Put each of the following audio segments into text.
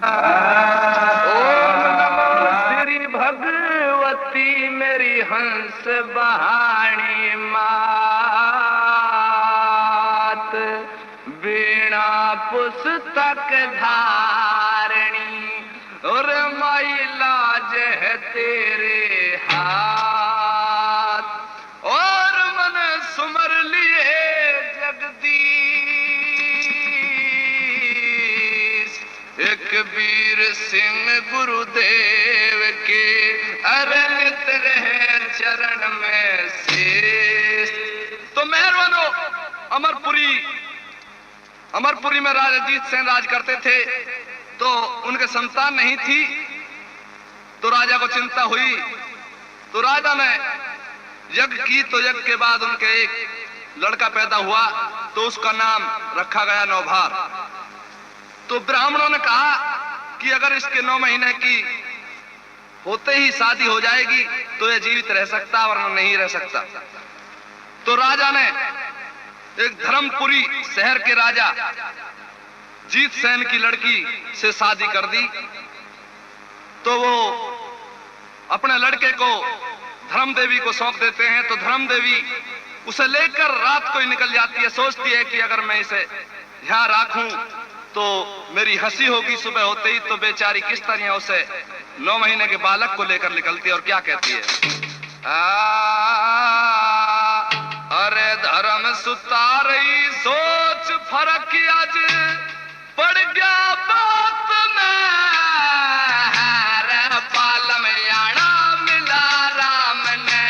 ओम नमो श्री भगवती मेरी हंस बहानी मात, वीणा पुस्तक धारणी और माई लाज है तेरे हाथ। और मन सुमर लिए जगदीश, एक वीर सिंह गुरुदेव के अरनित रहे चरण में शेष। तो मेहरबानो, अमरपुरी में राजा अजीत सिंह राज करते थे, तो उनके संतान नहीं थी। तो राजा को चिंता हुई, तो राजा ने यज्ञ की। तो यज्ञ के बाद उनके एक लड़का पैदा हुआ, तो उसका नाम रखा गया नौभार। तो ब्राह्मणों ने कहा कि अगर इसके 9 महीने की होते ही शादी हो जाएगी तो यह जीवित रह सकता, वरना नहीं रह सकता। तो राजा ने एक धर्मपुरी शहर के राजा जीत सेन की लड़की से शादी कर दी। तो वो अपने लड़के को धर्म देवी को सौंप देते हैं। तो धर्म देवी उसे लेकर रात को ही निकल जाती है। सोचती है कि अगर मैं इसे यहाँ राखूं तो मेरी हंसी होगी सुबह होते ही। तो बेचारी किस तरह उसे 9 महीने के बालक को लेकर निकलती है और क्या कहती है, अरे धर्म सुतारई सोच फरक आज पड़ गया बात में, पालम याना मिला राम ने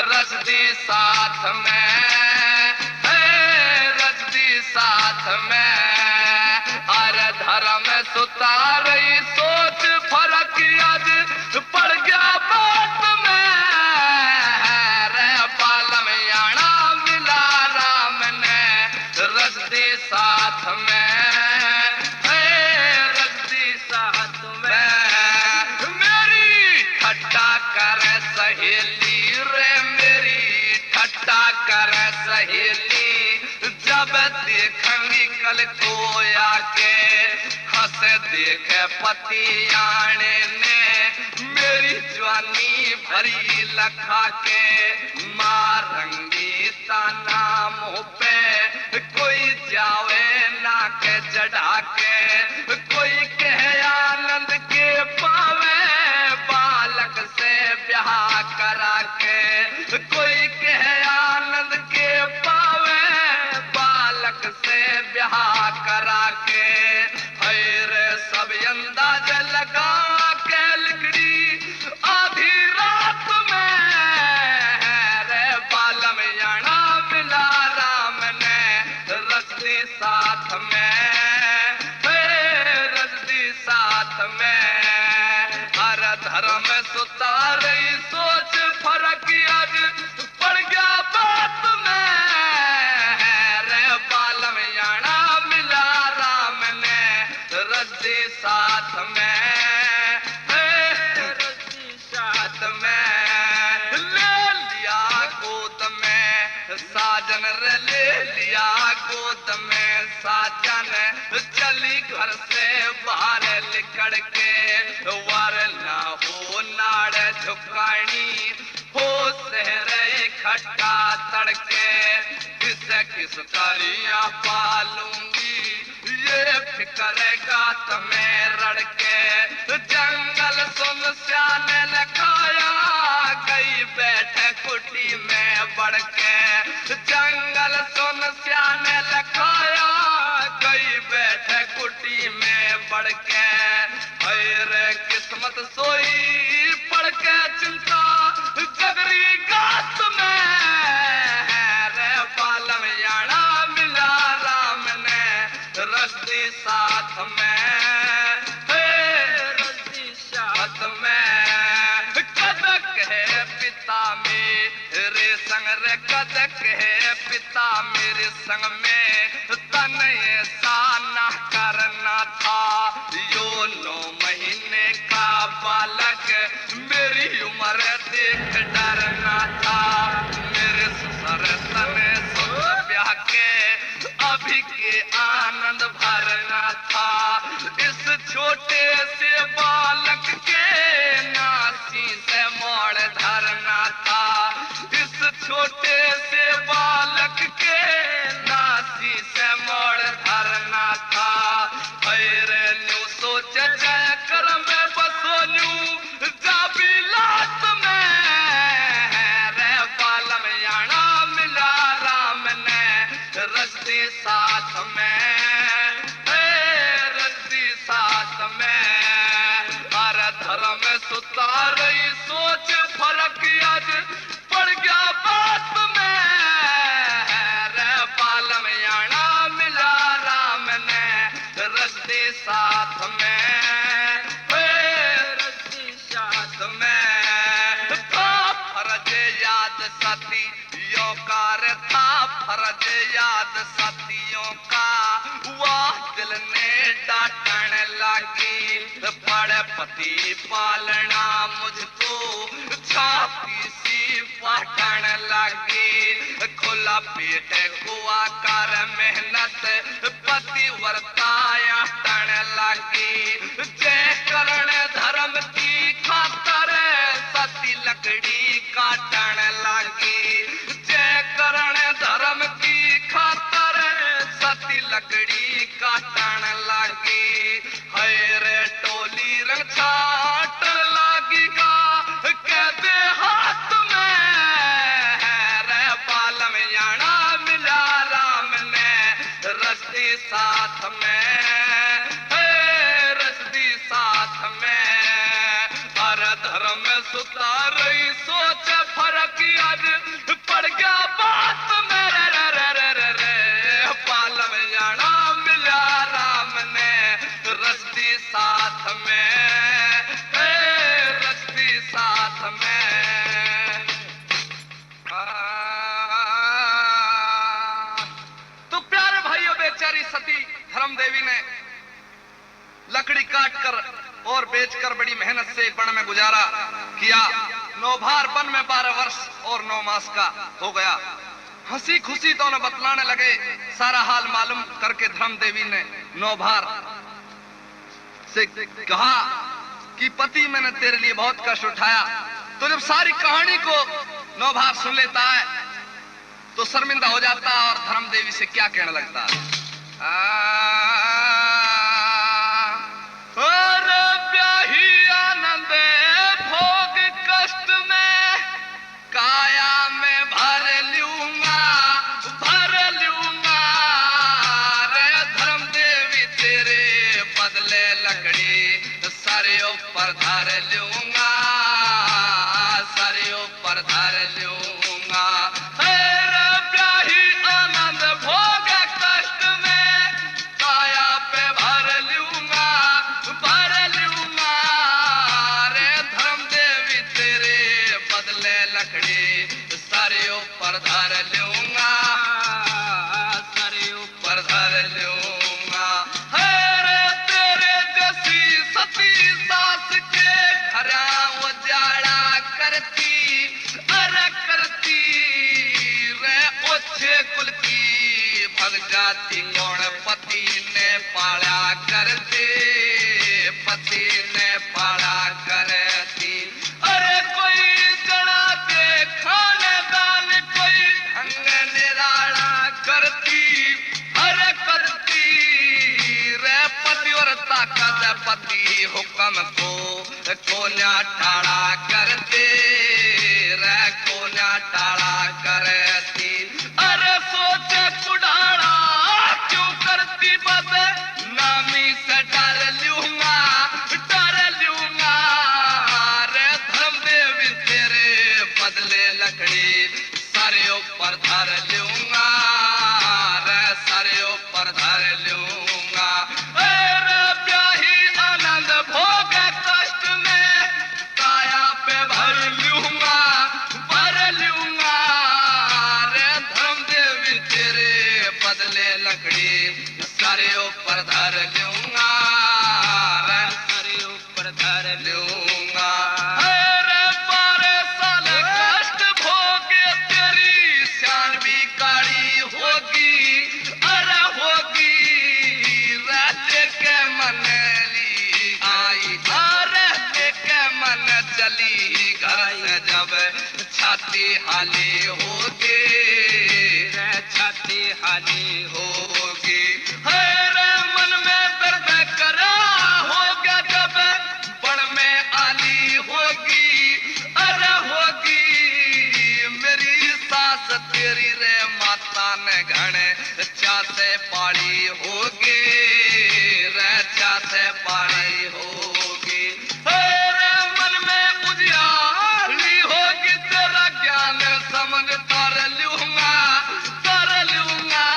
रसदी साथ में, रसदी साथ में। अरे धर्म सुतारई सोच फरक आज पड़ गया बात में, पालम याना मिला राम ने रसदी साथ में, रसदी साथ में। मेरी ठट्टा कर सहेली रे, मेरी ठट्टा कर सहेली, जब देखंगी कल कोया के हंस देखे पतियाने ने, मेरी जवानी भरी लखा के मारंगी ताना मुँह पे, कोई जावे ना के चढ़ा के, कोई कहे आनंद के पावे बालक से ब्याह करा के, कोई कहे आनंद के पावे बालक से ब्याह करा के। रे सब अंदाज लगा के लिखड़ी आधी रात में, रे बालम याना मिला राम ने रसदी साथ में, रसदी साथ में। हर धर्म सुतारई सोच फरक आज पड़ गया बात में, रे बालम याना मिला राम ने रसदी साथ में, रसदी साथ में। ले लिया गोद में साजन रे, ले लिया गोद में साजन, चली घर से बाहर निकल के, वर ना हो नाड़ झुकानी हो सहरे खट्टा तड़के, किसे किस करिया पालूंगी ये फिकरेगा तुम्हें रड़के। जंगल सुनसान लखाया गई बैठे कुटी में बढ़ के, जंगल सुनसान लखाया गई बैठे कुटी में बढ़ के। रे किस्मत सोई पड़ के चिंता गगरी गात में, रे पालम याना मिला राम ने रसदी साथ में, रसदी साथ में। कदक है पिता मेरे संग रे, कदक है पिता मेरे संग में, तन ऐसा ना करना था। यो 9 महीने का बालक मेरी उम्र देख डरना था। मेरे ससुर तने सोच ब्याह के अभी के आनंद भरना था। इस छोटे से बालक के नासी से मोड़ धरना था। इस छोटे से बालक के नासी से मोड़ धरना था। अरे न्यू सोच जय कर मैं बसोलू जाबी लात में रे पालम याना मिला राम ने रस्ते साथ में रस्ते साथ में। अरे धर्म सुतार सोच फर्क आज पड़ गया बात में रे पालम याना मिला राम ने रस्ते साथ में रस्ते साथ में। था फर्ज याद सतियों का रे था फर्ज याद सतियों का। वाह दिल ने डांटन लगी बड़े पति पालना मुझको छाती सी फाटन लगी। खुला पेट कुआ कर मेहनत पतिव्रताया टन लगी। जय करण धर्म की खातर सती लकड़ी काटन लगी। जय करण धर्म की खातर सती लकड़ी काटन लगी। हरे टोली रंग छाट लगेगा कहते हाथ में रे पालम याना मिला राम ने रस्ते साथ में रस्ते साथ में। हर धर्म सुतार सोच फर्क आज पड़ गया बात में रे पालम याना मिला राम ने रस्ते साथ में रस्ते साथ में। तो प्यारे भाइयों बेचारी सती धर्म देवी ने लकड़ी काटकर और बेचकर बड़ी मेहनत से वन में गुजारा किया। नौभार वन में 12 वर्ष और 9 मास का हो गया। हंसी खुशी दोनों बतलाने लगे। सारा हाल मालूम करके धर्म देवी ने नौभार से कहा कि पति मैंने तेरे लिए बहुत कष्ट उठाया। तो जब सारी कहानी को नौभार सुन लेता है तो शर्मिंदा हो जाता है और धर्म देवी से क्या कहने लगता है। ब्याही आनंद भोग कष्ट में काया में भर लूंगा रे धर्म देवी तेरे बदले लकड़ी सारे ऊपर धर लूंगा सारे ऊपर धर लूंगा। ब्याही आनंद भोग कष्ट में काया पे भर लूंगा रे धर्म देवी तेरे बदले लकड़ी सारे ऊपर धर लूंगा सारे ऊपर धर लूंगा। रे तेरे जैसी सती सास के घरा उजाड़ा करती अरे करती रे ओछे कुल की भग जाती कौन पति ने पाला करते पति ने पाला करती। अरे कोई जड़ा के खानदान कोई ढंग निराला करती अरे करती रे पतिव्रता कद पति हुक्म को न्या टाड़ा करते रे को न्या टाड़ा करती। अरे सोच कुड़ाड़ा क्यों करती बद नामी से डर लूंगा रे धर्म देवी तेरे बदले लकड़ी सारे ऊपर धर लूंगा रे सारे ऊपर धर लूंगा। ब्याही आनंद भोग कष्ट में काया पे भर चली घर से जब छाती हाली होगी, छाती हाली होगी। हरे मन में दर्द करा होगा जब बड़ में आली होगी, अरे होगी। मेरी सास तेरी रे माता ने घने चासे पाड़ी होगी, रे चासे पाड़ी होगी। हरे मन में उजियाली होगी, तेरा ज्ञान समझ कर लूंगा, कर लूंगा।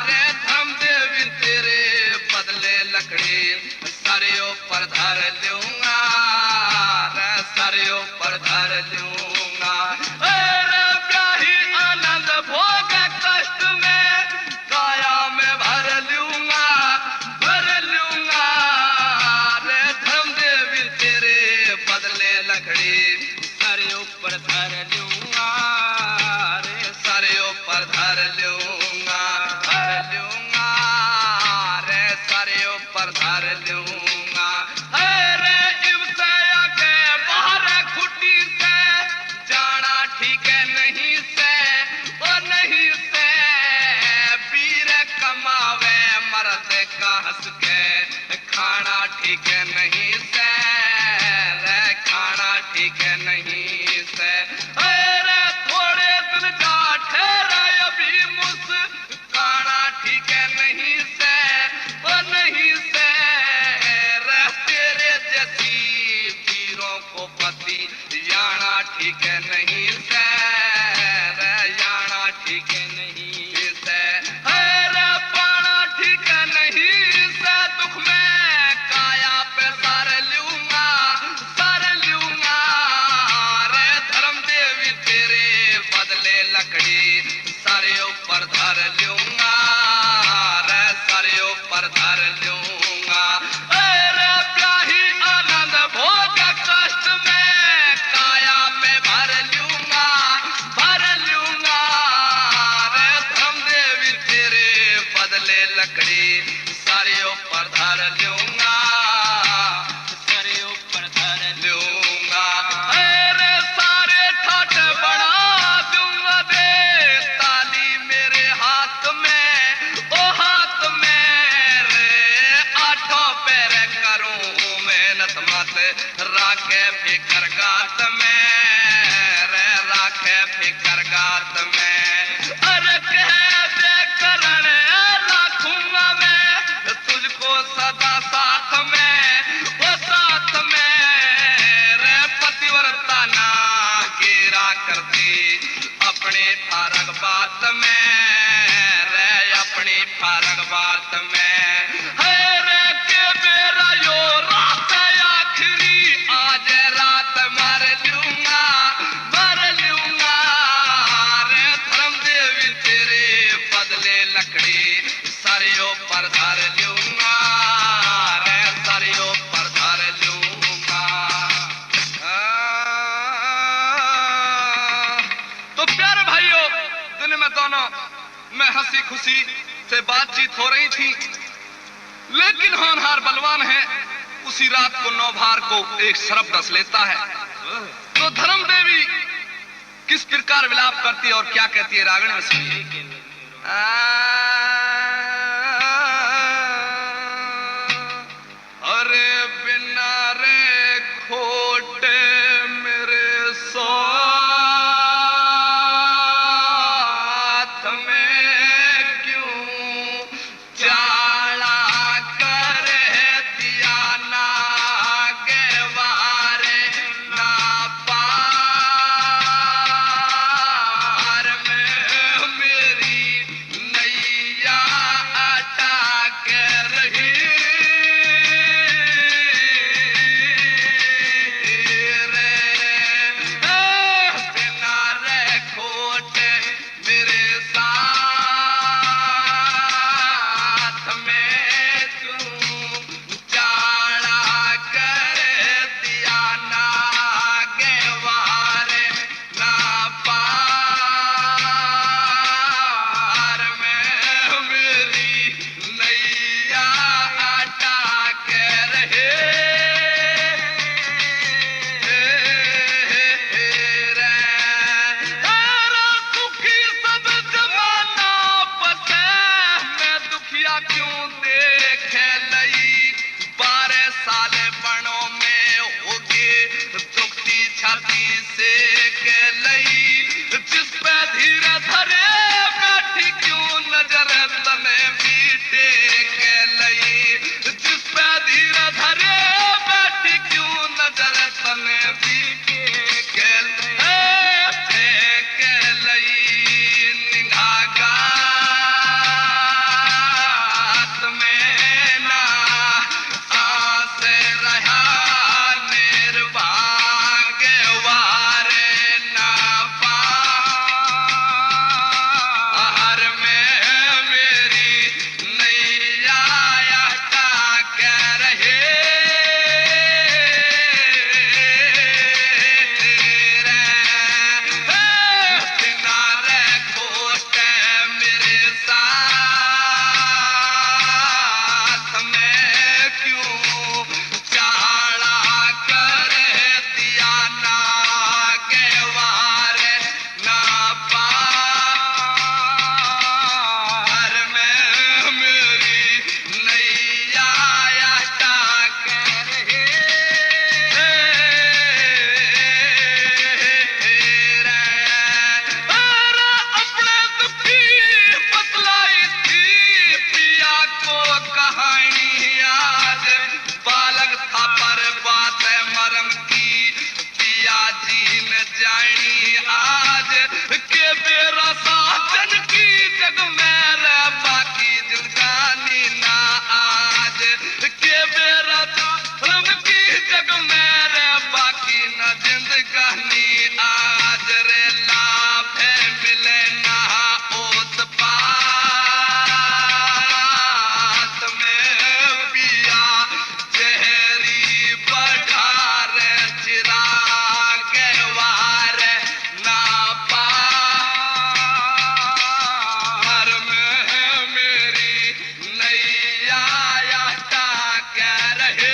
रे धर्म देवी तेरे बदले लकड़ी सरियों पर धर लूंगा, रे सरियों पर धर लूंगा। अरे ब्याही आनंद भोग कष्ट में काया में भर लूंगा, भर लूंगा। रे धर्म देवी तेरे बदले लकड़ी सारे ऊपर धर लूंगा, रे सारे ऊपर धर लूंगा, धर लूंगा। रे सारे ऊपर धर लूंगा। अरे इवसे आगे बाहर खुटी से जाना ठीक है नहीं से, ओ नहीं से। वीर कमावे मर्द का हंस के खाना ठीक है नहीं से, रे खाना ठीक है नहीं से। अरे थोड़े दिन जा ठहरा अभी मुस्काना ठीक है नहीं से, ओ नहीं से। रे तेरे जैसी वीरों को पति याना ठीक है नहीं से, रे याना ठीक है नहीं से। अरे पाना ठीक है नहीं से। दुख में काया पे सर लूंगा, सर लूंगा। रे धर्म देवी तेरे बदले लकड़ी सारे ऊपर धर लूंगा, रे सारे ऊपर धर लूंगा। अरे ब्याही आनंद भोग कष्ट में काया में भर लूंगा, भर लूंगा। रे धर्म देवी तेरे बदले लकड़ी सारे ऊपर धर लूंगा, सारे ऊपर धर लूंगा। अरे सारे ठाट बना दूंगा दे ताली मेरे हाथ में, ओ हाथ में। रे आठों पैर करूं मेहनत मत राखे फिकर गात में, रे राखे फिकर गात में। अरे कह दे करण राखूंगा मैं तुझको सदा साथ में, ओ साथ में। रे पतिव्रता ना गिरा करती अपनी फारग बात में, रे अपनी फारग बात में। है रे के मेरा यो रात आखिरी आज रात मर लूंगा, मर लूंगा। रे धर्म देवी तेरे बदले लकड़ी सरियों पर धर लूंगा, रे सरियों पर धर लूंगा। तो प्यारे भाइयों, दिन में दोनों में हंसी खुशी से बातचीत हो रही थी, लेकिन होनहार बलवान है उसी रात को नौभार को एक सरप डस लेता है। तो धर्म देवी किस प्रकार विलाप करती है और क्या कहती है रागण में सुनिए। अरे बिना रे खोटे मेरे साथ में क्यों चाला कर दिया ना गेवारे ना पार में मेरी नैया बाती से के लई जिस पे धीरे धरे बैठी क्यों नजर तने बीते के लई जिस पे धीरे धरे बैठी क्यों नजर तने बीते के लई निगागात में ना आस रहा निर्भाग्य वारे ना पार में मेरी नैया अटका रहे किनारे खोट मेरे साथ में क्यों चाला कर दिया ना के वार ना पार में मेरी नैया अटक रहे अपने दुखी बतलाई थी पिया को कहानी आज बालक था पर बात है मरम की पिया जी न जानी आज के बेरा साजन की जग में रह बाकी जिंदगानी ना आज के बेरा धर्म की जग में रह बाकी न जिंदगानी आज रे लाभ है मिले ना ओत पात में पिया जहरी बढ़ार चिराग वार ना पार में मेरी नैया अटक रहे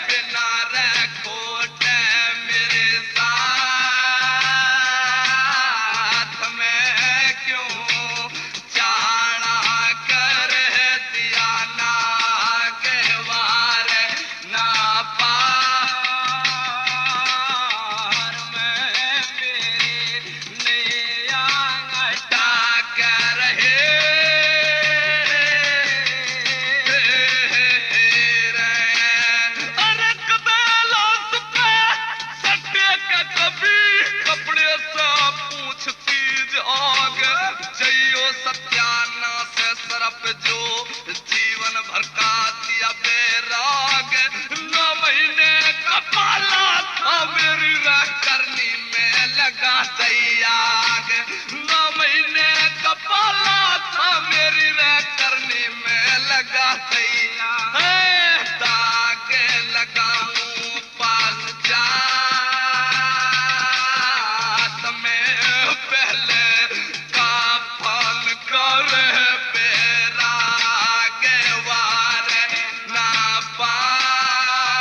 बिना रे खोट मेरे साथ में क्यों चाड़ा कर दिया ना के वार ना पार में मेरी नैया अटक रहे अरे कबेला सुपे सटे के कभी कपड़े से पूछती जाग जइयो सत्यानाश सरप जो जीवन भर का दिया बेराग 9 महीने कपाला था मेरी रह करनी में लगा दयाग 9 महीने कपाला था मेरी रह करनी में लगा दयाग दाग लगाऊं पास जात में पहले काफन कर बेराग वार ना पार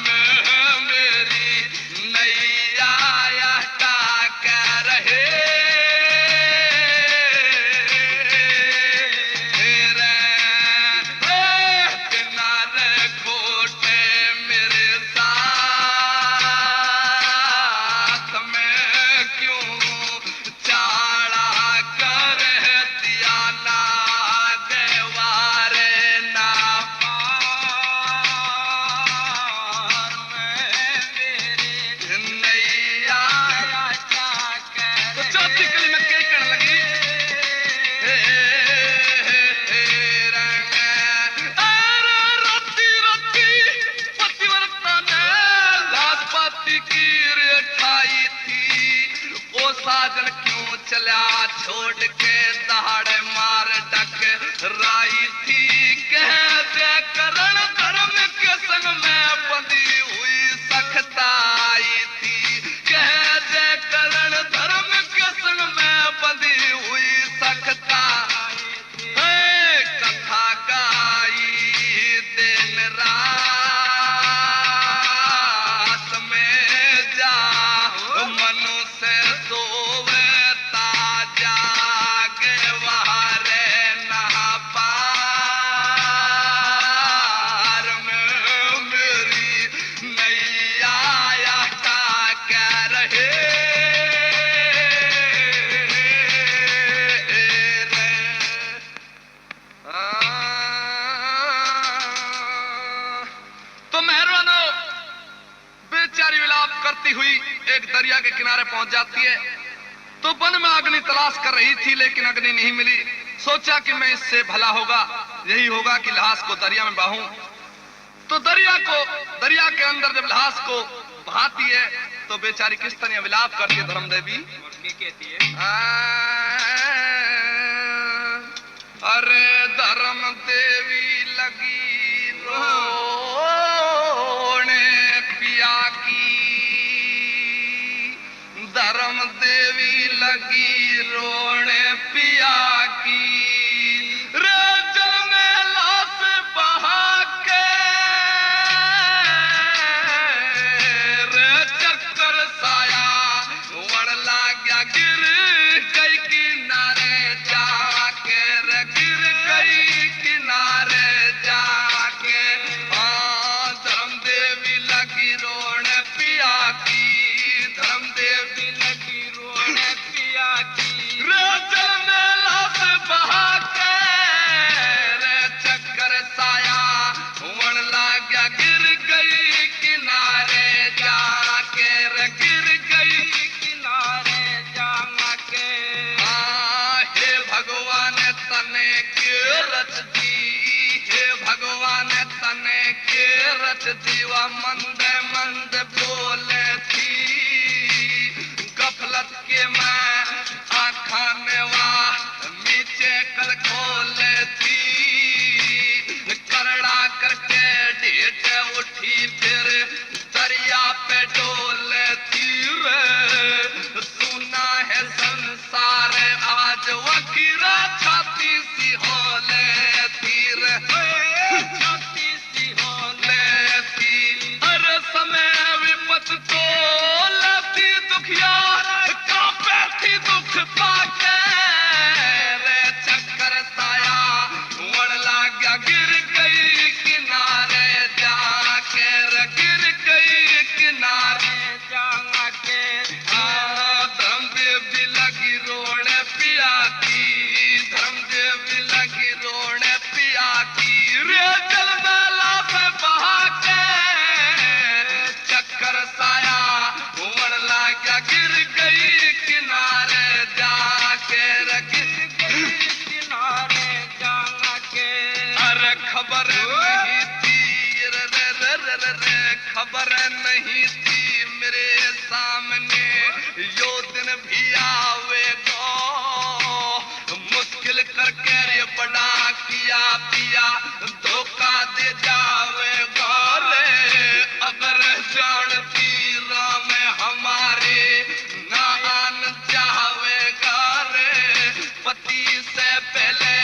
में मेरी नैया अटक रहे किनारे खोटे मेरे साथ में क्यों चाड़ा कर दिया ना देवार ना पार में मेरी नैया अटक रहे। चौथी कली में कई कण लगी राती राती पतिव्रता ने लाश पाती की रेठाई थी ओ साजन क्यों चला छोड़ के दहाड़े मार डक राई थी कह दे करण धर्म के संग में बंधी हुई सख्ताई थी कह दे करण धर्म के संग में बंधी हुई सख्ताई थी कथा गाई दिन रात में जा मनुष्य सोवे ताजा के वारे ना पा पहुंच जाती है। तो वन में अग्नि तलाश कर रही थी, लेकिन अग्नि नहीं मिली। सोचा कि मैं इससे भला होगा, यही होगा कि लाश को दरिया में बहाऊं। तो दरिया के अंदर जब लाश को बहाती है तो बेचारी किस तरह विलाप करती है धर्म देवी। कहती है अरे धर्म देवी लगी रोने पिया की, धर्म देवी लगी रोने पिया की। रे जल में लाश बहा के, रे चक्कर साया वण लाग्या गिर गई किनारे जाके, रे गिर गई किनारे जाके। हाँ धर्म देवी लगी रोने पिया की, धर्म देवी लगी रोने पिया की। रे जल में लाश बहा के, रे चक्कर साया वण लाग्या गिर गई किनारे जाके, रे गिर गई किनारे जाके। हे भगवान तने के रच दी, हे भगवान तने के रच दीवा। मंद मंद बोले थी गफलत के मैं आँखा में वाह नीचे कल खोले थी। करड़ा करके ढेट उठी फिर दरिया पे डोले थी। रे सुना है संसार आज वकीरा छाती सी होले तीर, छाती सी होले थी। हर समय विपत को लती दुखिया कांपे थी दुख पाके। रे चक्कर साया वण लाग्या गिर गई किनारे जाके, रे गिर गई किनारे जाके। धर्म देवी लगी रोने पिया की, धर्म देवी लगी रोने पिया की। रे जल में लाश बहा के, चक्कर साया वण लाग्या गिर गई किनारे जाके, रे गिर गई किनारे जाके। अरे खबर नहीं थी, रे रे रे रे रे रे, खबर नहीं थी मेरे सामने यो दिन भी आवेगा। मुश्किल करके रे बड़ा किया पिया धोखा दे जावेगा। रे अगर जानती राम हमारे ना आन चाहेगा। रे पति से पहले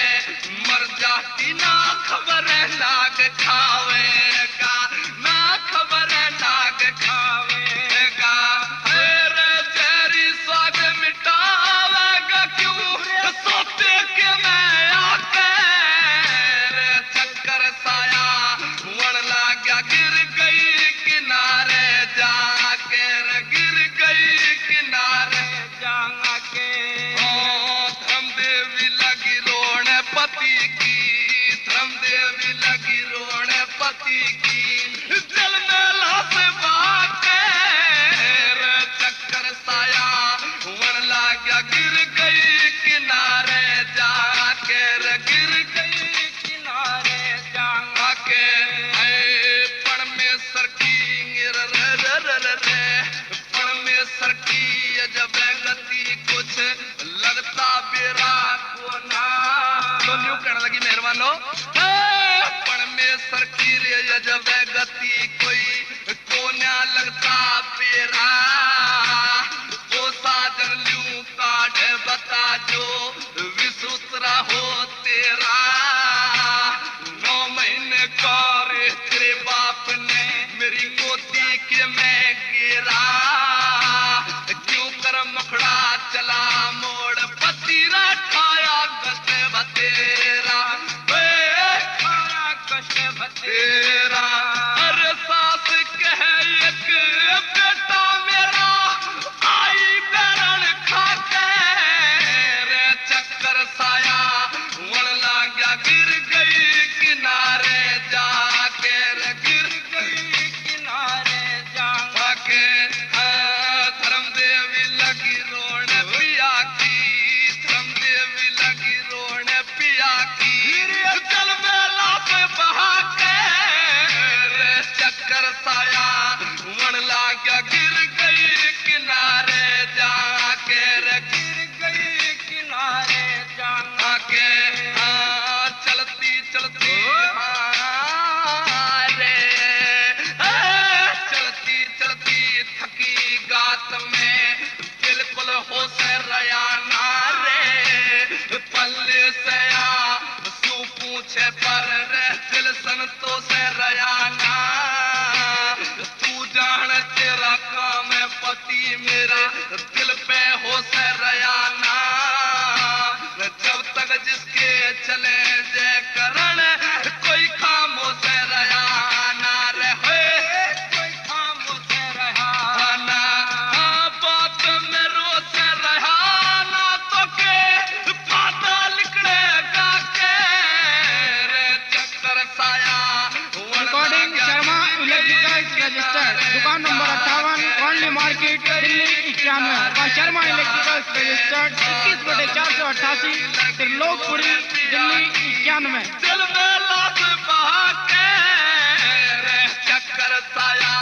मर जाती ना खबर नाग खावेगा, ना खबर नाग खावेगा। रे जहरी स्वाद मिटावेगा क्यों सोते के मैं आके। रे चक्कर साया वण लाग्या गिर गई किनारे जाके, रे गिर गई किनारे जाके। धर्म देवी लगी रोने पति की, धर्म देवी लगी रोने पति की। जल में लाश बहा के, रे चक्कर साया वण लाग्या गिर गई किनारे जाके, रे गिर गई किनारे जाके। परमेश्वर की रे रे रे रे रे, परमेश्वर की अजब गति कुछ लगता बेरा को ना। तो न्यू कहने लगी मेहरबानो, परमेश्वर की रे अजब गति कोई को ना लगता बेरा। वो साजन ल्यू काढ़ बता जो विसूत्रा हो तेरा। 9 महीने करे तेरे बाप ने मेरी गोदी के मैं गिरा। क्यों कर मुखड़ा चला मोड़ पतीरा ठाया कष्ट बतेरा, खाया कष्ट तेरा। अरे सास कह एक बेटा मेरा आई बैरण खाके। रे चक्कर साया वण लाग्या गिर गई किनारे जाके, रे गिर गई किनारे जाके। धर्म देवी लग पूछे पर रे दिल संतों से रयाना तू जान तेरा काम है पति मेरे दिल पे हो से रयाना जब तक जिसके चले जय करण कोई खामोश रयाना रहे कोई खामोश रहाना बात में रोस रहाना तो के पाता लिखड़ेगा के रे चक्कर साया रिकॉर्डिंग शर्मा इलेक्ट्रिकल्स रजिस्टर्ड, दुकान नंबर 58, कॉलोनी मार्केट, दिल्ली 91। और शर्मा इलेक्ट्रिकल्स रजिस्टर्ड 21/488, त्रिलोकपुरी, दिल्ली 91। दिल में लाश बहा के रे चक्कर साया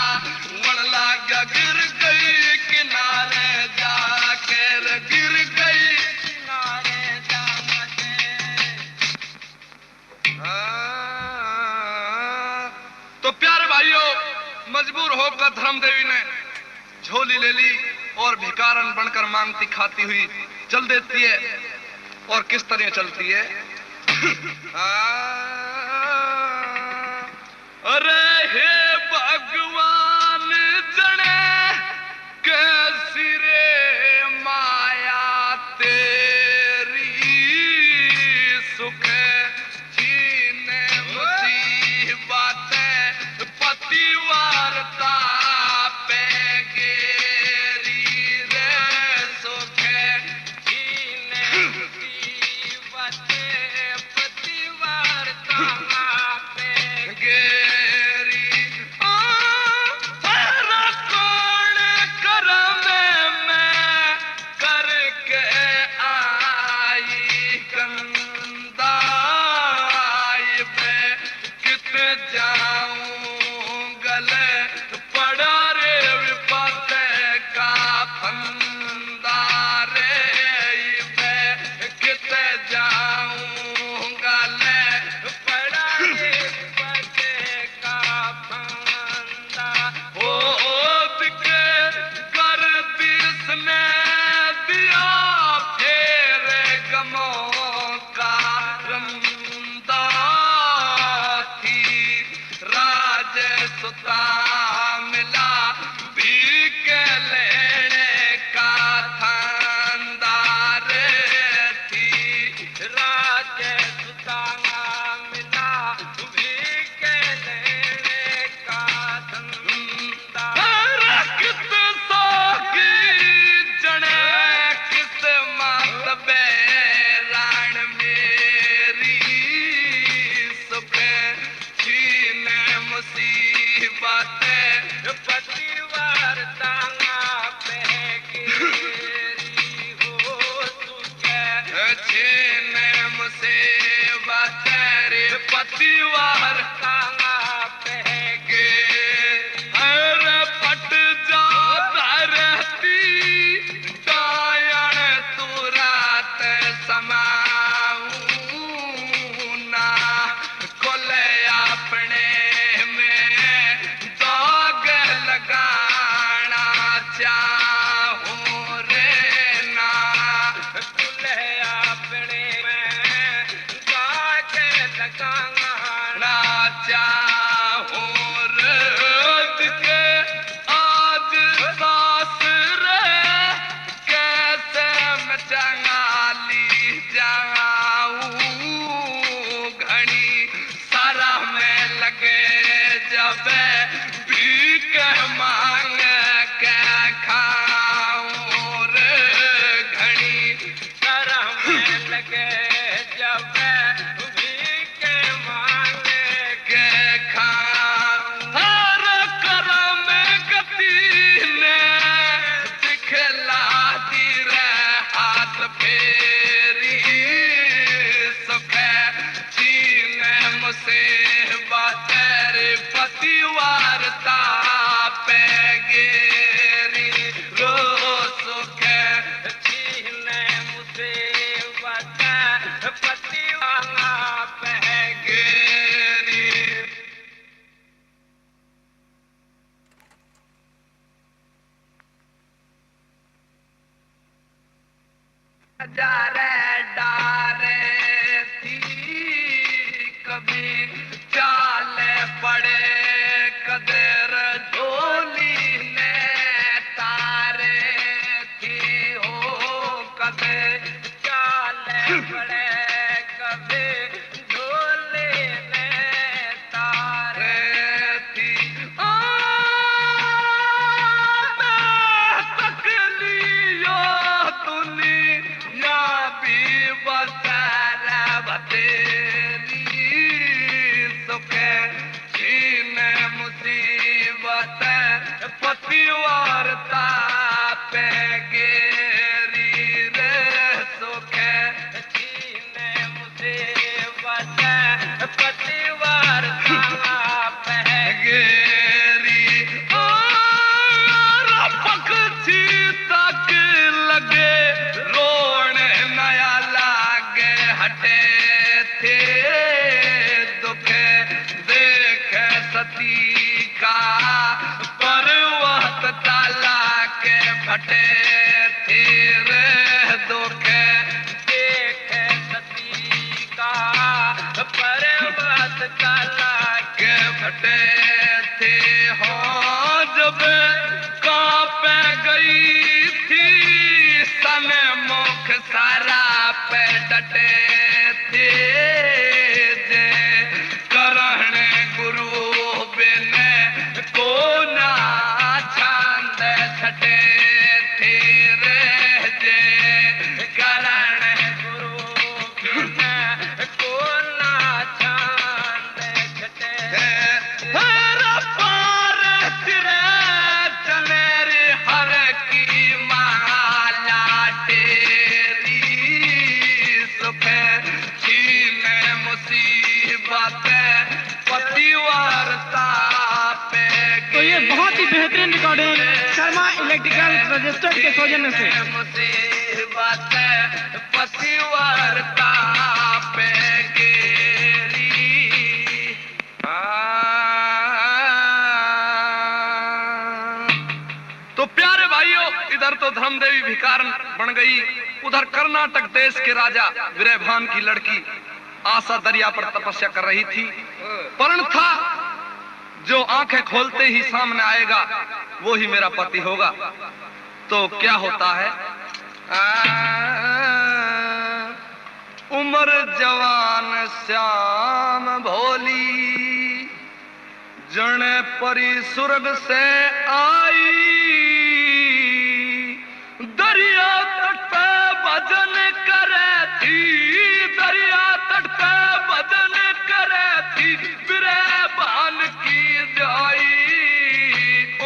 वन लाग गिर गई किनारे जाके रे गिर गई किनारे जाके तो प्यारे भाइयों, मजबूर होकर धर्मदेवी ने झोली ले ली और भिखारन बनकर मांगती खाती हुई चल देती है। और किस तरह चलती है? अरे हे भगवान जने कैसी रे माया तेरी सुख जीने मुसीबत पतिवारता पे गेरी रे सुख जीने मुसीबत पतिवारता पे गेरी तेरा कौन करम में करके आई कंदाई पे कित जाऊं गले पड़ा रे विपत का फंदा रे पे कित जाऊं गले बड़ा रे बचे का फंदा होत के कर दिसने दिया फेर गमों का रंदा थी राज सुता मिला भी के लेने का थानदार थी राज सुताना मिला भी के लेने का धंधा किस सोगी जने किस मात बैरान मेरी सुख जीने मुसीबत पतिवारता पे गेरी हो सुखे छीने मुसीबत रे पतिवार ताना पे के अरे पट जाता रहती डायन तू रात समाऊं ना कोले अपने में दाग लगाना चाहूं रे ना दुल्हे अपने में जाके लगाना ना चाहूं रोज के आज सास रे कैसे मैं चंगाली जाऊं घड़ी सारा में लगे जब भीख मांग के खाऊं रे घड़ी तरह में लगे जब भी के मांगे के खाऊं हर करम गति ने दिखला दी रे हाथ फेरी सुख जीने मुसीबत रे पतिवारता पे गेरी रो सुख जीने मुसीबत पतिवाना पे गेरी डारे डारे थी कभी चाले पड़े कदर झोली ने तारे थी हो कदे चाले पड़े कभी ढोले ने तारे थी तकलियो दुनिया भी बसारा बतेरी सुख छीन मुसीबत पतिवारता पे गेरी रे सुख छीने मुसीबत पतिवार पे गेरी पक्षी तक लगे रोने नया लागे हटे थे दुख देख सती का पर्वत ताला के फटे थे रे दुख देख सती का पर्वत काला के फटे थे हो जब कांपे गई थी सन मुख सारा पे डटे थे जे करण गुरु बिन को ना छांद छटे थे रे जे करण गुरु बिन को ना छांद छटे हर पार तिरे चलेरी हर की माला तेरी सुख छीन मुसीबत पतिवारता पे तो ये बहुत ही बेहतरीन रिकॉर्डिंग शर्मा इलेक्ट्रिकल रजिस्टर्ड के सौजन्य से मुसीबत पतिवारता पे गेरी तो प्यारे भाइयों, इधर तो धर्मदेवी भिखारन बन गई, उधर कर्नाटक देश के राजा विरयभान की लड़की आशा दरिया पर तपस्या कर रही थी। पर्ण था जो आंखें खोलते ही सामने आएगा वो ही मेरा पति होगा। तो क्या होता है, उम्र जवान श्याम भोली जने परी सुर्ग से आई, दरिया तट पे भजन करे थी, दरिया तट पे भजन करे थी, विरयभान की जाई।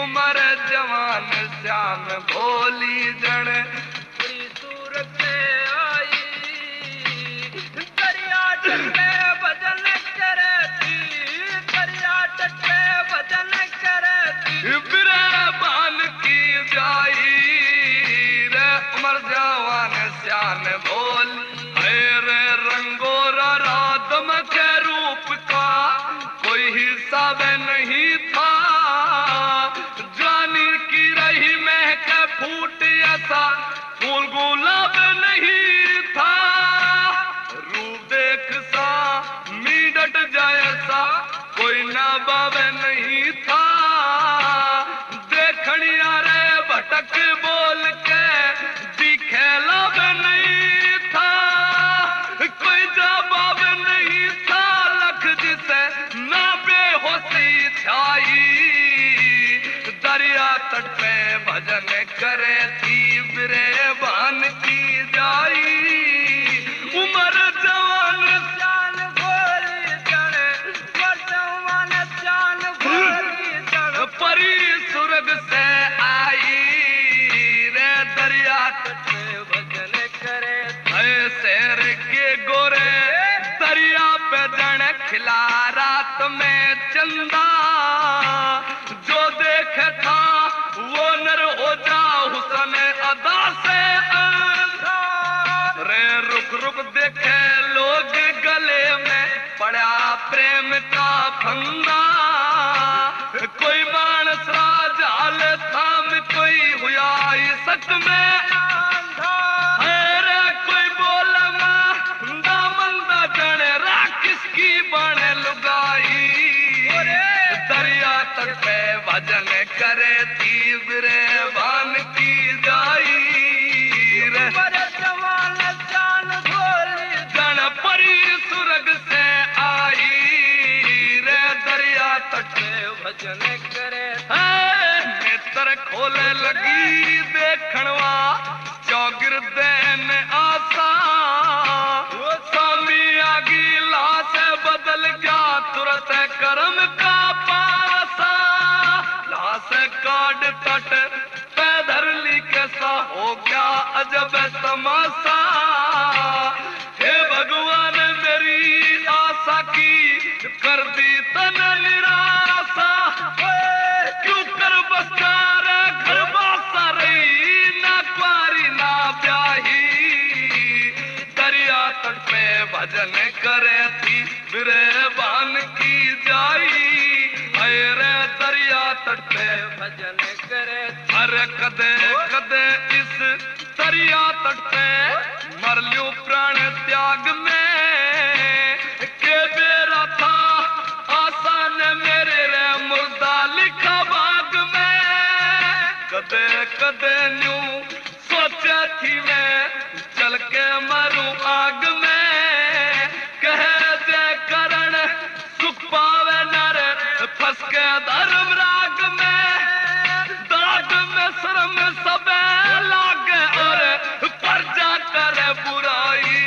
उम्र जवान श्याम भोली जने पूरी सूरत से आई, दरिया तट पे भजन करे थी, दरिया तट पे भजन करे थी, विरयभान की जाई रे। उम्र जवान श्याम भोली रे, रंगोरा राधम के रूप का कोई हिसाब नहीं था, जानी की रही महक फूट ऐसा फूल गुलाब नहीं था, रूप देख सा मीडट जाए सा कोई ना बाबे नहीं था, देखनिया रे भटक बोल के दिखे लब नहीं था, कोई जवाब नहीं था, लख जिसे ना बेहोशी छाई, दरिया तट पे भजन करे थी, विरयभान की जाई। उम्र जवान जान भोली जने, जवान जान भोली जने, परी सुर्ग से आई रे, दरिया तट पे भजन करे शेर के गोरे दरिया पे जन खिला रात में चंदा, जो देखे था वो नर हो जा हुसन अदा से अंधा रे। रुक रुक देखे लोग गले में पड़ा प्रेम का फंदा, कोई मानस राजाल थाम कोई हुआ सच में अंधा, कोई बोल मंदा मंदा जने राक्षस की बने भजन करे थी बिरेबान की जाई रे मरे जवान जान भोली गण परी सुरग से आई रे दरिया तट पे भजन करे नेत्र खोले लगी देखणवा चौगिर देन आसा वो स्वामी आगी लाश बदल गया तुरंत कर्म का पासा लाश काट तट पैदर ली कैसा हो गया अजब तमाशा हे भगवान मेरी आशा की कर दी तन निराशा क्यों कर बसकार घर बासा रही ना कुआरी ना ब्याही दरिया तट पे भजन करे थी बिरेबान की जाई रे दरिया तट पे भजन करे अरे कदे कदे इस दरिया तट पे मर ल्यूं प्राण त्याग में के बेरा था आसान मेरे रे मुर्दा लिखा बाग में कदे कदे न्यू सोचा थी मैं चल के मरूं आग में कह दे करण सुख पावे नर फंस के धर्म राग में दाग में शर्म सबे लागे और परजा करे बुराई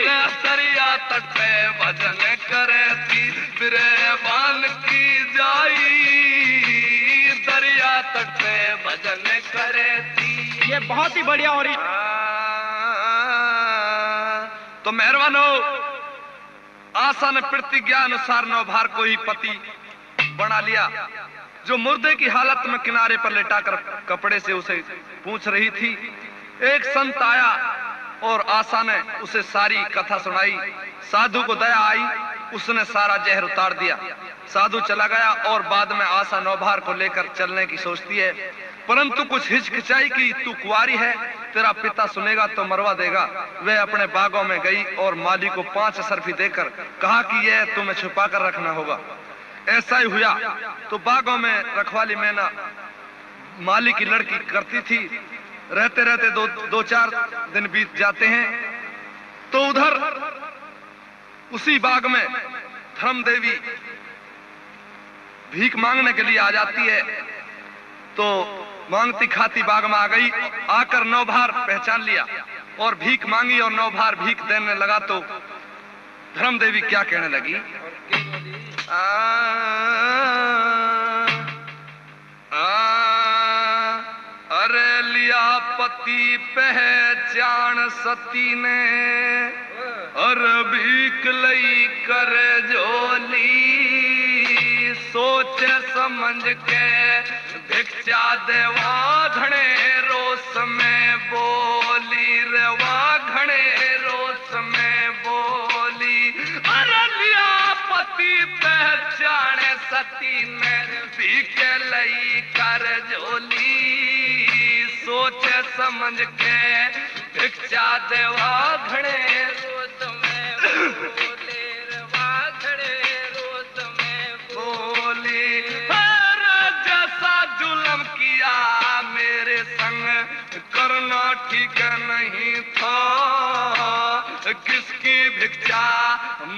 रे दरिया तट पे भजन करे थी बिरेबान की जाई दरिया तट पे भजन करे थी ये बहुत ही बढ़िया और तो मेहरबानो आशा ने प्रतिज्ञा अनुसार नौभार को ही पति बना लिया जो मुर्दे की हालत में किनारे पर लेटाकर कपड़े से उसे पूछ रही थी। एक संत आया और आशा ने उसे सारी कथा सुनाई। साधु को दया आई, उसने सारा जहर उतार दिया। साधु चला गया और बाद में आशा नौभार को लेकर चलने की सोचती है, परंतु कुछ हिचकिचाई की तू कुंवारी है, तेरा पिता सुनेगा तो मरवा देगा। वह अपने बागों में गई और माली को 5 सरफी देकर कहा कि यह तुम्हें छुपा कर रखना होगा। ऐसा ही हुआ तो बागों में रखवाली मैना माली की लड़की करती थी। रहते रहते दो चार दिन बीत जाते हैं तो उधर उसी बाग में धर्म देवी भीख मांगने के लिए आ जाती है। तो मांगती खाती बाग में आ गई, आकर नौभार पहचान लिया और भीख मांगी और नौभार भीख देने लगा तो धर्म देवी क्या कहने लगी, अरे लिया पति पहचान सती ने और भीख लई कर झोली, सोच समझ के भिक्षा देवा घणे रोस में बोली रे वा घणे रोस में बोली। अरे लिया पति पहचाने सती ने भीख लई कर झोली, सोच समझ के भिक्षा देवा घणे रोस में बोले रे वा घणे रोस में बोली। जैसा जुल्म किया मेरे संग करना ठीक नहीं था, किसकी भिक्षा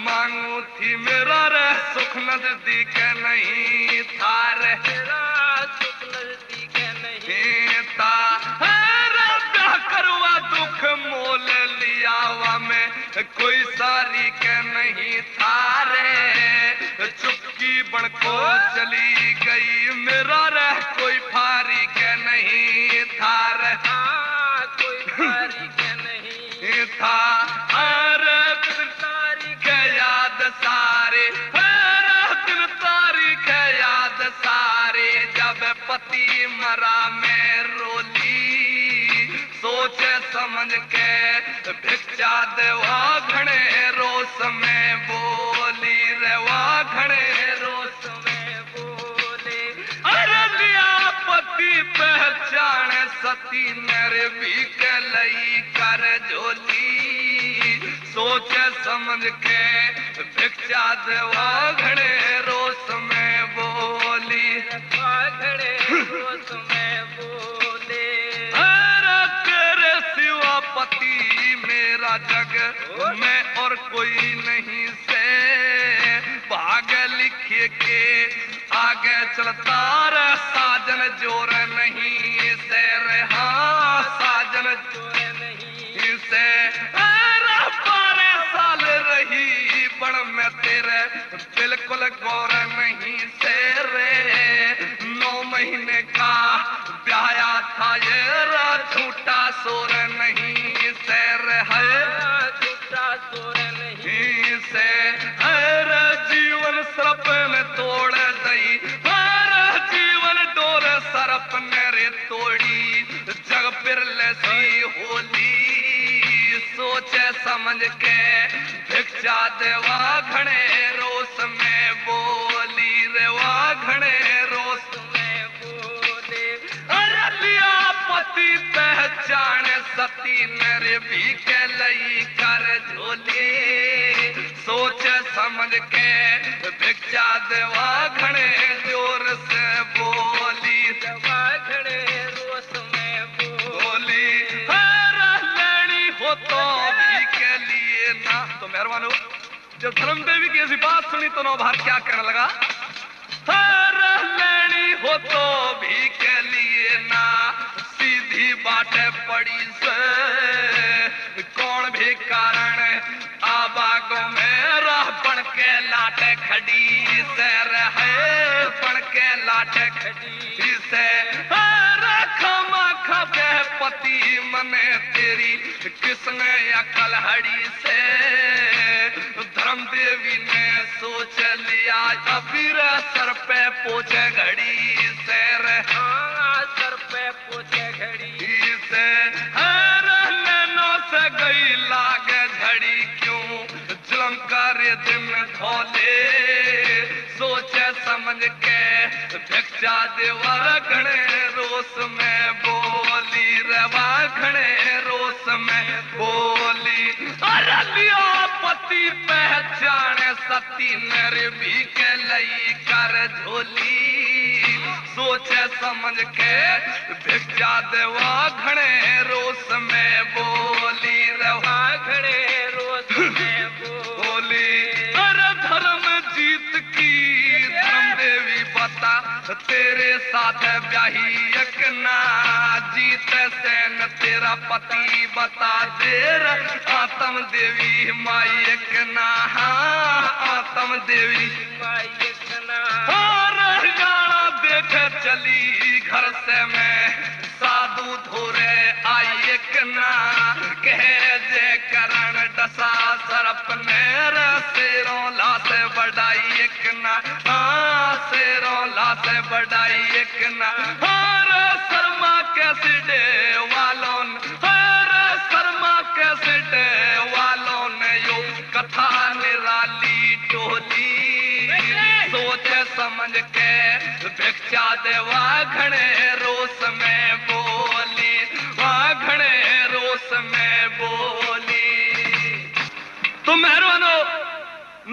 मांगू थी मेरा रे सुख नजदीक नहीं था रे, सुख नजदीक नहीं था। करवा दुख मोल लिया वा में कोई सारी के नहीं था रे, चुपकी बड़को चली गई मेरा रह कोई फारी के नहीं था रे, कोई फारी के नहीं था। अरे दिन तारीख याद सारे, दिन तारीख याद सारे, जब पति मरा में रोली, सोच समझ के भिक्षा देवा घणे रोस में बोली रे वा घणे रोस में बोली। अरे लिया पति पहचान सती मेरे भीख लई कर झोली, सोच समझ के भिक्षा देवा घणे रोस में बोली। बोली बाघड़े रोस में बोले अरे तेरे सिवा पति मेरा जग में और कोई नहीं से भाग लिखे के आगे चलता रे साजन जोर नहीं से रहा साजन जोर नहीं से अरे 12 साल रही बड़ में तेरे बिल्कुल गौर नहीं से रे 9 महीने का ब्याया था ये रा झूठा सोर नहीं से है झूठा सोर नहीं से हर जीवन सरप में तोड़ दई हर जीवन डोर सरप ने रे तोड़ी जग फिर लसी होली सोचे समझ के भिक्षा देवा घणे रोस में बोली रेवा घणे रोस में बोले अरे लिया पति पहचान सती नर भी के लई कर झोली सोच समझ के भिक्षा देवा घणे जोर से बोली बाघड़े रोस में बोली लेनी हो तो भी के लिए ना तो मेहरबान हो जब धर्म देवी की ऐसी बात सुनी तो नौभार क्या कहने लगा लेनी हो तो भी के लिए ना सीधी बातें पड़ी से कौन भी कारण आबागों में राह बन के लाटे खड़ी से रहे बन के लाटे खड़ी से खमा खपे पति मने तेरी किसने अकल हड़ी से धर्म देवी ने सोच लिया अबीर सर पे पोछे घड़ी से सर पे पोछे घड़ी से नैनो से गई लाग झड़ी क्यों जुलम कार्य दिन धोले सोचे समझ के भिक्षा देवा घणे रोस में बोली रवा घणे रोस में बोली अरे लिया पति पहचान सती नर भी के लई कर झोली सोचे समझ के भिक्षा देवा घणे रोस में बोली रवा घड़े रोस में बोली अरे धर्म जीत की धर्म देवी बता तेरे साथ ब्याही एक ना जीत सेन तेरा पति बता देर आत्म देवी माई एक ना आत्म देवी माई कना और गाना देख चली घर से मैं साधु धोरे आई एक ना कहे जे करण डसा सरप नेर शेरों लासे बढ़ाई एक ना शेरों लासे बढ़ाई एक ना हर शर्मा कैसे डे वालों हर शर्मा कैसे डे वालों ने यो कथा निराली टोली सोचे समझ के भिक्षा देवा घणे रोस में बोली वा घणे रोस में बोली तो मेहरबानो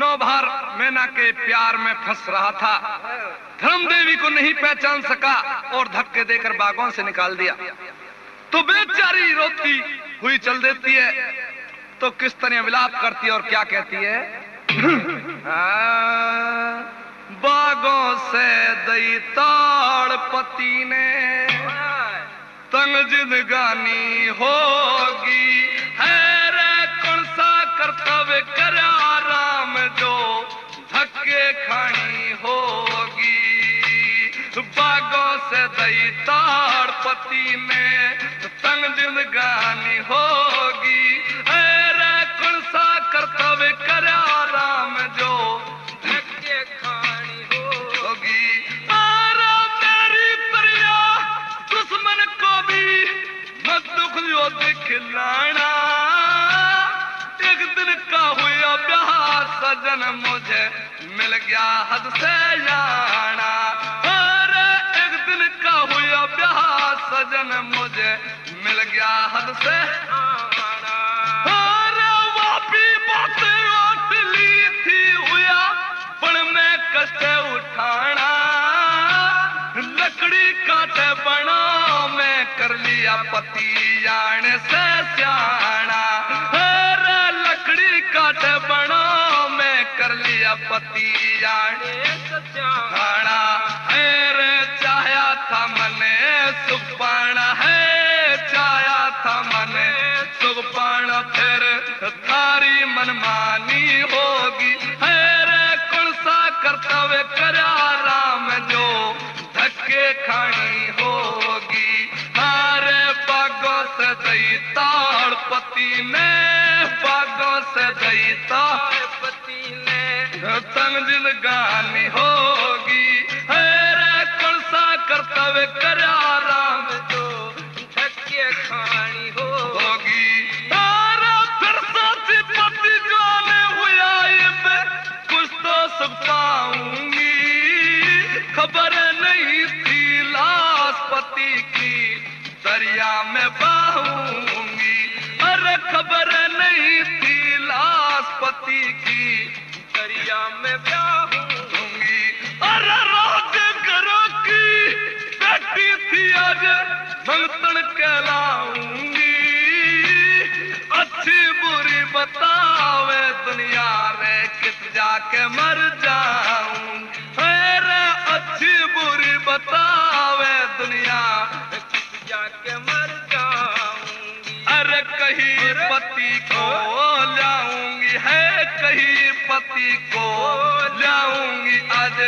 नौभार मैना के प्यार में फंस रहा था धर्म देवी को नहीं पहचान सका और धक्के देकर बागों से निकाल दिया तो बेचारी रोती हुई चल देती है तो किस तरह विलाप करती है और क्या कहती है बागों से दई ताड़ पति ने तंग जिंदगानी होगी है रे कौन सा कर्तव्य करा राम जो धक्के खानी होगी बागों से दई ताड़ पति में तंग जिंदगानी होगी है रे कौन सा कर्तव्य करा राम जो धक्के खानी होगी आरा मेरी तरिया दुश्मन को भी मत दुख जो दिखलाना एक दिन का हुआ ब्याह सजन मुझे मिल गया हद से जाना अरे एक दिन का हुआ ब्याह सजन मुझे मिल गया हद से आना अरे वापी बातें उठ ली थी हुआ पण में कष्ट उठाना कर लिया पति आने से सियाना, लकड़ी काटे बना मैं कर लिया पति आने से सियाना। रे चाया था मने सुपाना है, चाया था मने सुपाना, फिर थारी मनमानी होगी। रे कौन सा कर्तव्य करा राम जो धक्के खानी होगी। हारे बागों से दैता पति ने, बागों से दैता पति ने तंग जिंदगानी होगी। रे कौन सा कर्तव्य करा राम जो धक्के खानी होगी। फिर साथी पति जाने हुआ मैं कुछ तो सुख पाऊंगी। खबर नहीं थी लाश पति की दरिया में बहूंगी। अरे खबर नहीं थी लाश पति की दरिया में बहूंगी। अरे रात घरों की बेटी थी आज मंगतन कहलाऊंगी। अच्छी बुरी बतावे दुनिया रे कित जाके मर जाऊं। रे अच्छी बुरी बतावे दुनिया कित जाके मर जाऊंगी। अरे कहीं पति को लाऊंगी है, कहीं पति को लाऊंगी। आज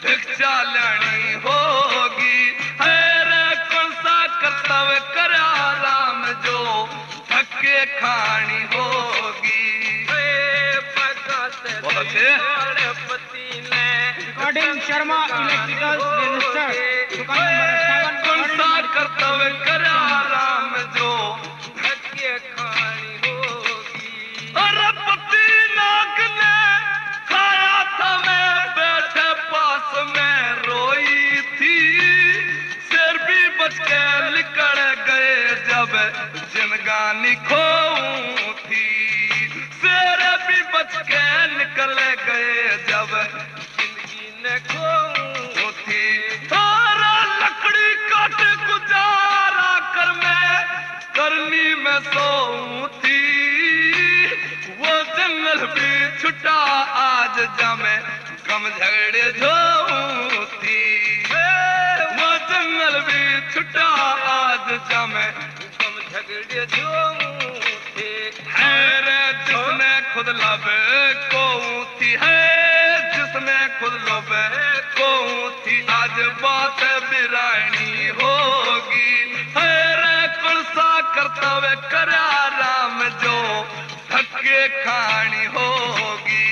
भिक्षा लेनी होगी। रे कौन सा कर्तव्य करा राम जो धक्के खानी होगी। बहुत अच्छे। रिकॉर्डिंग शर्मा इलेक्ट्रिकल रजिस्टर्ड, दुकान नंबर 7। कौन सा कर्तव्य करा राम जो धक्के खानी होगी। अरे पति नाग ने खाया था मैं बैठे पास में रोई थी। शेर भी बच के निकल गए जब जिंदगानी खोऊं थी। शेर भी बच के निकल गए जब जिंदगी ने खोऊं थी। सारा लकड़ी काट गुजारा कर मैं करनी में सोऊं थी। वो जंगल भी छुटा आज जमे गम झगड़े जोऊं थी। वो जंगल भी छुटा आज जमे गम झगड़े जोऊं थे। रे जिसने खुद लब को थी है, जिसने खुद लब को थी आज बात बिरानी होगी। रे कौन सा कर्तव्य करा राम जो धक्के खानी होगी।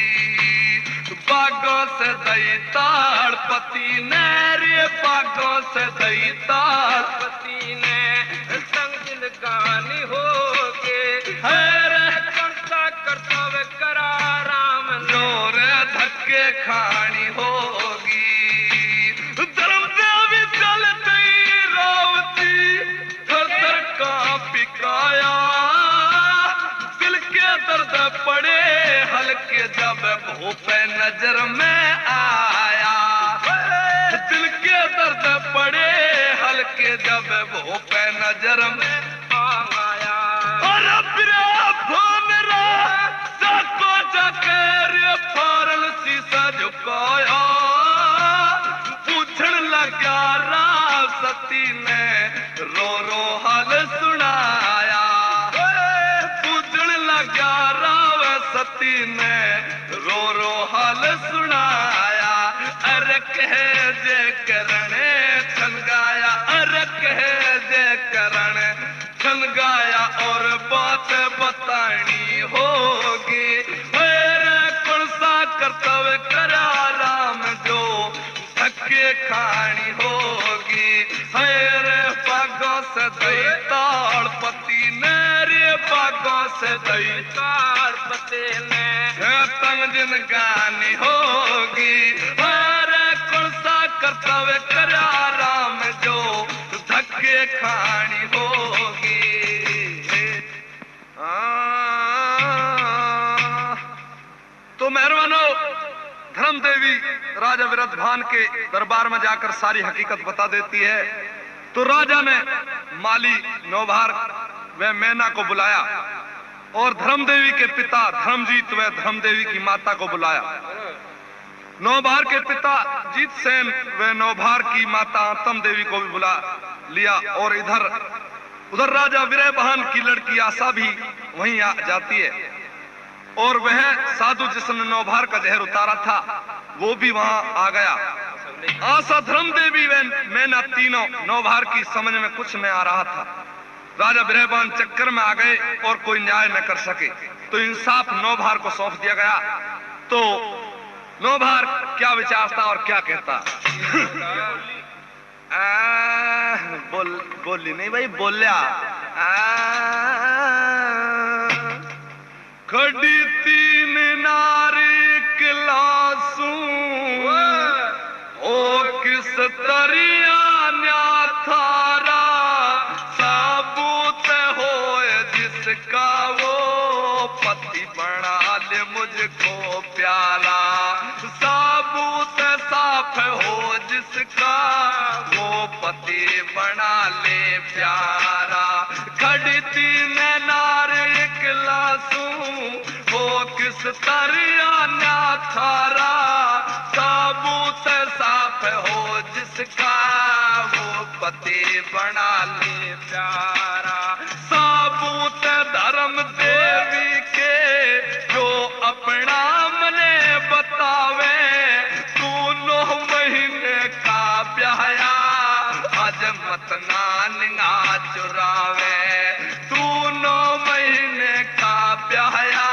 बागों से दैताड़ पति ने, रे बागों से दैताड़ पति ने संग जिंदगानी होगे। रे कौन सा कर्तव्य करा राम जो रे धक्के खानी होगी। धर्म देवी चलती रावती थर थर कांपी काया। दिल के दर्द पड़े हल्के जब भूपे नजर में आया। दिल के दर्द पड़े हल्के जब भूपे नजर में आया। और मेरा जाको जाकर फारल शीशा झुकाया। पूछने लगा राम सती ने रो रो हाल सुनाया। पूछने लगा राम सती ने रो रो हाल सुनाया। अरे कह जे करने छन गाया, अरे कह जे करने छन गाया। और बात बतानी होगी। मेरे कौन सा कर्तव्य करा राम जो धक्के खानी होगी। मेरे बागों से दैताड़ पति ने, रे बागों से दैताड़ पति ने तंग जिंदगानी होगी। मेरे कौन सा कर्तव्य करा राम जो धक्के खानी होगी। तो मेहरबानो धर्म देवी राजा विरत भान के दरबार में जाकर सारी हकीकत बता देती है। तो राजा ने माली नौभार व मैना को बुलाया और धर्मदेवी के पिता धर्मजीत व धर्मदेवी की माता को बुलाया। नौभार के पिता जीत सेन व नौभार की माता आतम देवी को भी बुला लिया और उधर राजा विरह बहन की लड़की आशा भी वहीं आ जाती है और वह साधु जिसने नौभार का जहर उतारा था वो भी वहां आ गया। आशा धर्म देवी व मैना तीनों नौभार की समझ में कुछ नहीं आ रहा था। राजा विरह बहन चक्कर में आ गए और कोई न्याय न कर सके तो इंसाफ नौभार को सौंप दिया गया। तो नौभार क्या विचारता और क्या कहता? बोली नहीं भाई, बोलिया खड़ी तीन नारी क्लासू ओ किस तरिया न्या थारा साबूत हो जिसका वो पति बना ले मुझको प्यारा। साबूत साफ हो जिसका वो पति बना ले प्यारा। खड़ती में नारे क्लासू वो किस तरिया न्या थारा साबूत साफ हो जिसका वो पति बना ले प्यारा। साबूत धर्म देवी के जो अपना मने बतावे तू 9 महीने का ब्याया आज मत नानिया चुरावे। तू 9 महीने का ब्याया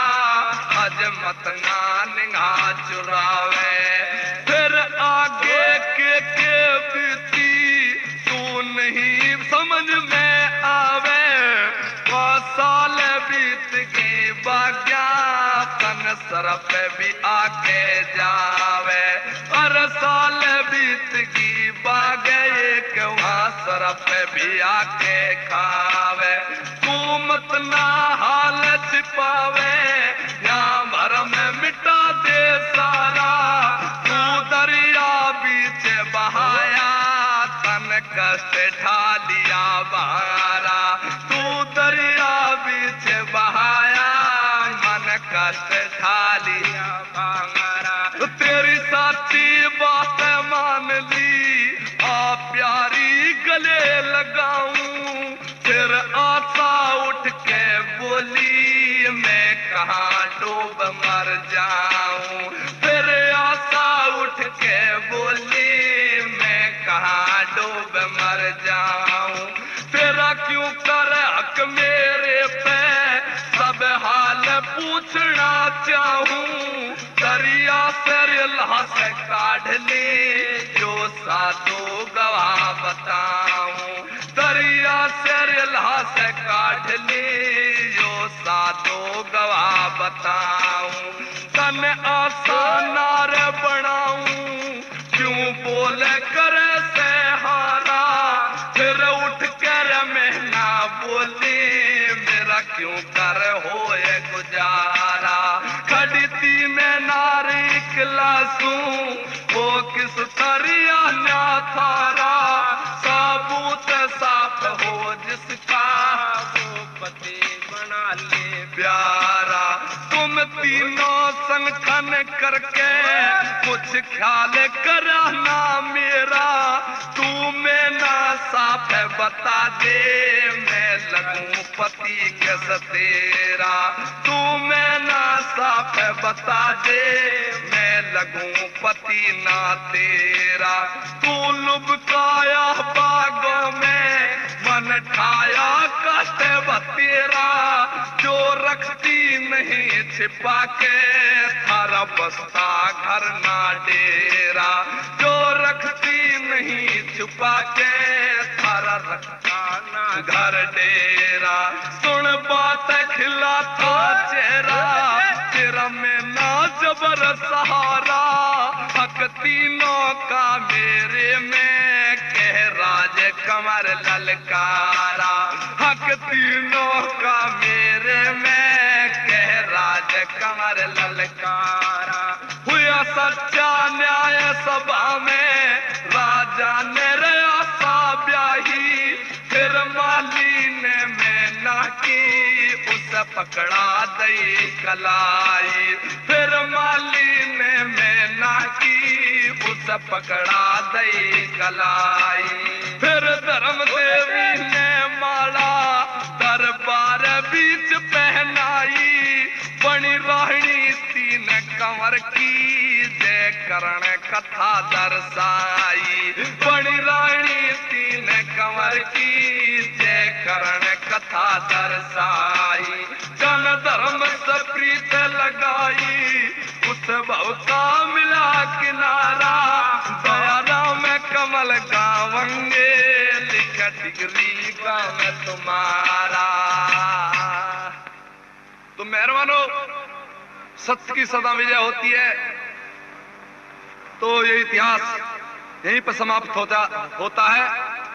आज मत नानिया चुरावे। फिर आगे के बीती तू नहीं समझ में आवे। 5 साल बीत गए बाग्या तन सरफ भी आके जावे। हर साल बीत गई बागे के वहाँ सरफ भी आके खावे। तू मत ना हाल छिपावे यहाँ भर में मिटा दे सारा। तू दरिया बीच बहाया तन कष्ट ढालिया बहारा। तू दरिया बीच बहाया मन कष्ट ढालिया बहारा। तेरी साची बात मान ली आ प्यारी गले लगाऊं। फिर आशा उठ के बोली मैं कहाँ डूब मर जाऊं। फिर आशा उठ के बोली मैं कहाँ डूब मर जाऊं। तेरा क्यों कर हक मेरे पे सब हाल पूछना चाहूं। दरिया से रिल्हा से काढ़ ले जो साधु गवाह बताऊं। दरिया से रिल्हा से काढ़ ले जो साधु गवाह बताऊं। तन आशा नार बनाऊं क्यों बोल कर से हारा। फिर उठ कर मैं ना बोली मेरा क्यों कर होए गुजारा। खड़ती में नारी क्लासू वो किस तरिया न्या थारा साबूत साफ हो जिसका वो पति बना ले प्यारा। तुम तीनों संगठन करके कुछ ख्याल कराना मेरा। तू में ना साफ बता दे मैं लगूं पति कैसे तेरा। तू में ना साफ बता दे मैं लगूं पति ना तेरा। तू लुबकाया बागों में मन ठाया कष्ट बतेरा। जो रखती नहीं छिपा के थारा बस्ता घर ना डेरा। जो रखती नहीं छुपा के थारा रखता ना घर डेरा। सुन बात खिला था चेहरा तेरा में ना जबर सहारा। हक तीनों का मेरे में कह राज कमर ललकारा। हक तीनों का मेरे में कह राज कमर ललकारा। हुआ सच्चा न्याय सभा में राजा ने आशा ब्याही। फिर माली ने मैना की उसे पकड़ा दई कलाई, फिर माली ने मैना की उसे पकड़ा दई कलाई। फिर धर्म देवी ने माला दरबार बीच पहनाई, बनी राहणी तीन कंवर की जय करण कथा दर्शाई, बनी राहणी तीन कंवर की जय करण कथा दर्शाई। जन धर्म से प्रीत लगाई उस भव का मिला किनारा, दयारा में कमल गावंगे लिख डिगरी गाँव तुम्हारा। तो मेहरबानो, सत्य की सदा विजय होती है। तो ये इतिहास यहीं पर समाप्त होता है।